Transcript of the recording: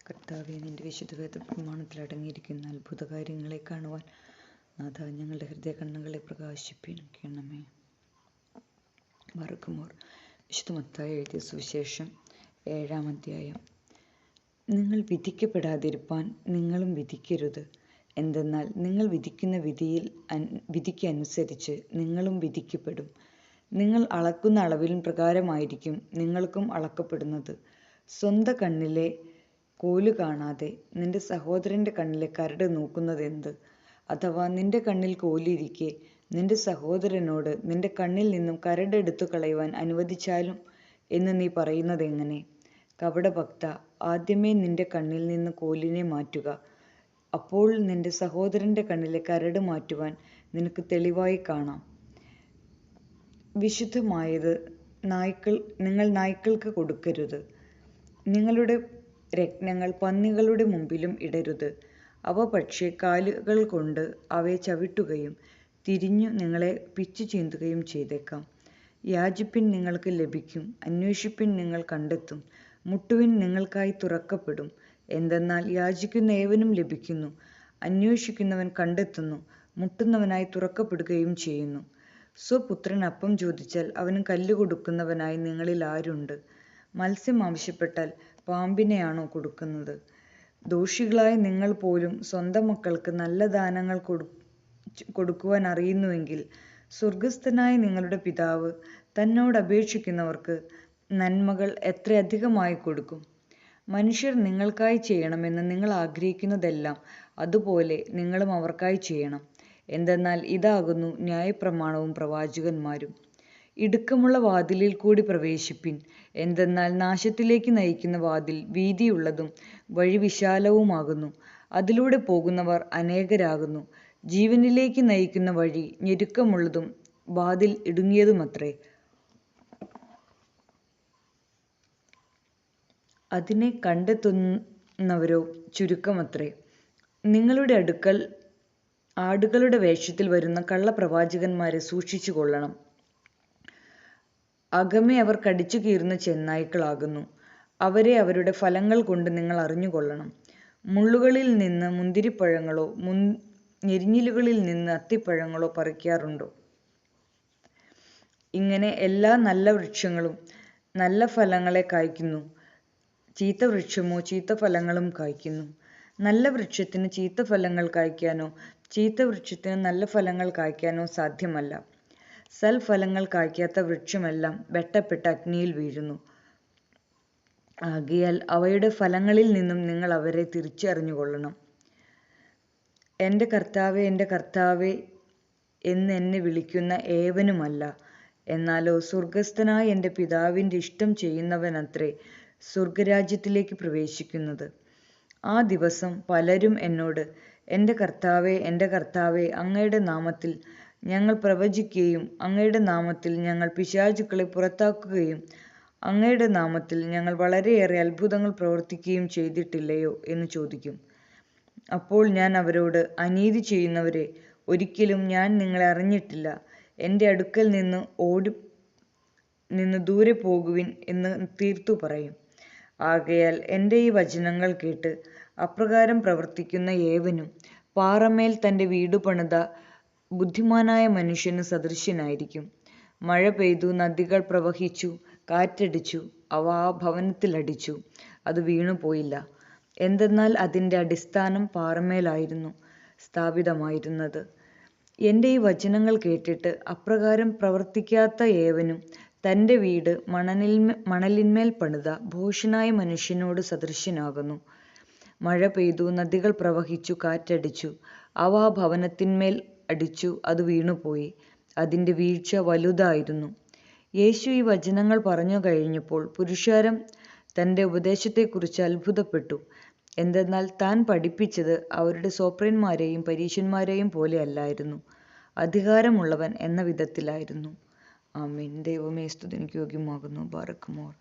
കർത്താവേ, നിന്റെ വിശുദ്ധ വേദ പ്രമാണത്തിൽ അടങ്ങിയിരിക്കുന്ന അത്ഭുത കാര്യങ്ങളെ കാണുവാൻ നാഥ ഞങ്ങളുടെ ഹൃദയ കണ്ണുകളെ പ്രകാശിപ്പിക്കണമേ. മറക്കുമോർ വിശുദ്ധ മത്തായി എഴുതിയ സുവിശേഷം 7-ാം അധ്യായം. നിങ്ങൾ വിധിക്കപ്പെടാതിരിപ്പാൻ നിങ്ങളും വിധിക്കരുത്. എന്തെന്നാൽ നിങ്ങൾ വിധിക്കുന്ന വിധിക്ക് അനുസരിച്ച് നിങ്ങളും വിധിക്കപ്പെടും. നിങ്ങൾ അളക്കുന്ന അളവിൻ പ്രകാരമായിരിക്കും നിങ്ങൾക്കും അളക്കപ്പെടുന്നത്. സ്വന്തം കണ്ണിലെ കോല് കാണാതെ നിന്റെ സഹോദരൻ്റെ കണ്ണിലെ കരട് നോക്കുന്നതെന്ത്? അഥവാ നിന്റെ കണ്ണിൽ കോലിരിക്കെ നിന്റെ സഹോദരനോട് നിന്റെ കണ്ണിൽ നിന്നും കരടെടുത്തു കളയുവാൻ അനുവദിച്ചാലും എന്ന് നീ പറയുന്നതെങ്ങനെ? കപടഭക്ത, ആദ്യമേ നിന്റെ കണ്ണിൽ നിന്ന് കോലിനെ മാറ്റുക. അപ്പോൾ നിന്റെ സഹോദരൻ്റെ കണ്ണിലെ കരട് മാറ്റുവാൻ നിനക്ക് തെളിവായി കാണാം. വിശുദ്ധമായത് നിങ്ങൾ നായ്ക്കൾക്ക് കൊടുക്കരുത്. നിങ്ങളുടെ രത്നങ്ങൾ പന്നികളുടെ മുമ്പിലും ഇടരുത്. അവ പക്ഷേ കാലുകൾ കൊണ്ട് അവയെ ചവിട്ടുകയും തിരിഞ്ഞു നിങ്ങളെ പിച്ചു ചീന്തുകയും ചെയ്തേക്കാം. യാചിപ്പിൻ, നിങ്ങൾക്ക് ലഭിക്കും. അന്വേഷിപ്പിൻ, നിങ്ങൾ കണ്ടെത്തും. മുട്ടുവിൻ, നിങ്ങൾക്കായി തുറക്കപ്പെടും. എന്തെന്നാൽ യാചിക്കുന്ന ഏവനും ലഭിക്കുന്നു, അന്വേഷിക്കുന്നവൻ കണ്ടെത്തുന്നു, മുട്ടുന്നവനായി തുറക്കപ്പെടുകയും ചെയ്യുന്നു. സ്വപുത്രൻ അപ്പം ചോദിച്ചാൽ അവന് കല്ല് കൊടുക്കുന്നവനായി നിങ്ങളിൽ ആരുണ്ട്? മത്സ്യം ആവശ്യപ്പെട്ടാൽ പാമ്പിനെയാണോ കൊടുക്കുന്നത്? ദോഷികളായ നിങ്ങൾ പോലും സ്വന്തം മക്കൾക്ക് നല്ല ദാനങ്ങൾ കൊടുക്കുവാൻ അറിയുന്നുവെങ്കിൽ സ്വർഗസ്ഥനായ നിങ്ങളുടെ പിതാവ് തന്നോട് അപേക്ഷിക്കുന്നവർക്ക് നന്മകൾ എത്രയധികമായി കൊടുക്കും. മനുഷ്യർ നിങ്ങൾക്കായി ചെയ്യണമെന്ന് നിങ്ങൾ ആഗ്രഹിക്കുന്നതെല്ലാം അതുപോലെ നിങ്ങളും അവർക്കായി ചെയ്യണം. എന്തെന്നാൽ ഇതാകുന്നു ന്യായപ്രമാണവും പ്രവാചകന്മാരും. ഇടുക്കമുള്ള വാതിലിൽ കൂടി പ്രവേശിപ്പിൻ. എന്തെന്നാൽ നാശത്തിലേക്ക് നയിക്കുന്ന വാതിൽ വീതിയുള്ളതും വഴി വിശാലവുമാകുന്നു, അതിലൂടെ പോകുന്നവർ അനേകരാകുന്നു. ജീവനിലേക്ക് നയിക്കുന്ന വഴി ഞെരുക്കമുള്ളതും വാതിൽ ഇടുങ്ങിയതുമത്രേ, അതിനെ കണ്ടെത്തുന്നവരോ ചുരുക്കമത്രേ. നിങ്ങളുടെ അടുക്കൽ ആടുകളുടെ വേഷത്തിൽ വരുന്ന കള്ളപ്രവാചകന്മാരെ സൂക്ഷിച്ചു കൊള്ളണം. അകമേ അവർ കടിച്ചു കീറുന്ന ചെന്നായ്ക്കളാകുന്നു. അവരെ അവരുടെ ഫലങ്ങൾ കൊണ്ട് നിങ്ങൾ അറിഞ്ഞുകൊള്ളണം. മുള്ളുകളിൽ നിന്ന് മുന്തിരിപ്പഴങ്ങളോ ഞെരിഞ്ഞിലുകളിൽ നിന്ന് അത്തിപ്പഴങ്ങളോ പറിക്കാറുണ്ടോ? ഇങ്ങനെ എല്ലാ നല്ല വൃക്ഷങ്ങളും നല്ല ഫലങ്ങളെ കായ്ക്കുന്നു, ചീത്ത വൃക്ഷമോ ചീത്ത ഫലങ്ങളും കായ്ക്കുന്നു. നല്ല വൃക്ഷത്തിന് ചീത്ത ഫലങ്ങൾ കായ്ക്കാനോ ചീത്ത വൃക്ഷത്തിന് നല്ല ഫലങ്ങൾ കായ്ക്കാനോ സാധ്യമല്ല. സൽഫലങ്ങൾ കായ്ക്കാത്ത വൃക്ഷമെല്ലാം വെട്ടപ്പെട്ട് അഗ്നിയിൽ വീഴുന്നു. ആകയാൽ അവയുടെ ഫലങ്ങളിൽ നിന്നും നിങ്ങൾ അവരെ തിരിച്ചറിഞ്ഞുകൊള്ളണം. എൻ്റെ കർത്താവേ, എൻ്റെ കർത്താവേ എന്ന് എന്നെ വിളിക്കുന്ന ഏവനുമല്ല, എന്നാലോ സ്വർഗസ്ഥനായ എൻ്റെ പിതാവിൻ്റെ ഇഷ്ടം ചെയ്യുന്നവനത്രേ സ്വർഗരാജ്യത്തിലേക്ക് പ്രവേശിക്കുന്നത്. ആ ദിവസം പലരും എന്നോട്, എൻ്റെ കർത്താവേ, എൻ്റെ കർത്താവേ, അങ്ങയുടെ നാമത്തിൽ ഞങ്ങൾ പ്രവചിക്കുകയും അങ്ങയുടെ നാമത്തിൽ ഞങ്ങൾ പിശാചുക്കളെ പുറത്താക്കുകയും അങ്ങയുടെ നാമത്തിൽ ഞങ്ങൾ വളരെയേറെ അത്ഭുതങ്ങൾ പ്രവർത്തിക്കുകയും ചെയ്തിട്ടില്ലയോ എന്ന് ചോദിക്കും. അപ്പോൾ ഞാൻ അവരോട്, അനീതി ചെയ്യുന്നവരെ, ഒരിക്കലും ഞാൻ നിങ്ങളെ അറിഞ്ഞിട്ടില്ല. എൻ്റെ അടുക്കൽ നിന്ന് ദൂരെ പോകുവിൻ എന്ന് തീർത്തു പറയും. ആകയാൽ എൻ്റെ ഈ വചനങ്ങൾ കേട്ട് അപ്രകാരം പ്രവർത്തിക്കുന്ന ഏവനും പാറമേൽ തൻ്റെ വീട് പണിത ബുദ്ധിമാനായ മനുഷ്യന് സദൃശ്യനായിരിക്കും. മഴ പെയ്തു, നദികൾ പ്രവഹിച്ചു, കാറ്റടിച്ചു, അവ ആ ഭവനത്തിലടിച്ചു, അത് വീണുപോയില്ല. എന്തെന്നാൽ അതിൻ്റെ അടിസ്ഥാനം പാറമേലായിരുന്നു സ്ഥാപിതമായിരുന്നത്. എൻ്റെ ഈ വചനങ്ങൾ കേട്ടിട്ട് അപ്രകാരം പ്രവർത്തിക്കാത്ത ഏവനും തൻ്റെ വീട് മണലിന്മേൽ പണിത ഭോഷനായ മനുഷ്യനോട് സദൃശ്യനാകുന്നു. മഴ പെയ്തു, നദികൾ പ്രവഹിച്ചു, കാറ്റടിച്ചു, അവ ആ ഭവനത്തിന്മേൽ അടിച്ചു, അത് വീണുപോയി. അതിൻ്റെ വീഴ്ച വലുതായിരുന്നു. യേശു ഈ വചനങ്ങൾ പറഞ്ഞു കഴിഞ്ഞപ്പോൾ പുരുഷാരം തൻ്റെ ഉപദേശത്തെക്കുറിച്ച് അത്ഭുതപ്പെട്ടു. എന്തെന്നാൽ താൻ പഠിപ്പിച്ചത് അവരുടെ സോപ്രന്മാരെയും പരീശന്മാരെയും പോലെ അല്ലായിരുന്നു, അധികാരമുള്ളവൻ എന്ന വിധത്തിലായിരുന്നു. ആമേൻ. ദൈവമേ, സ്തുതിക്ക് യോഗ്യമാകുന്നു. ബാറക്കുമോർ.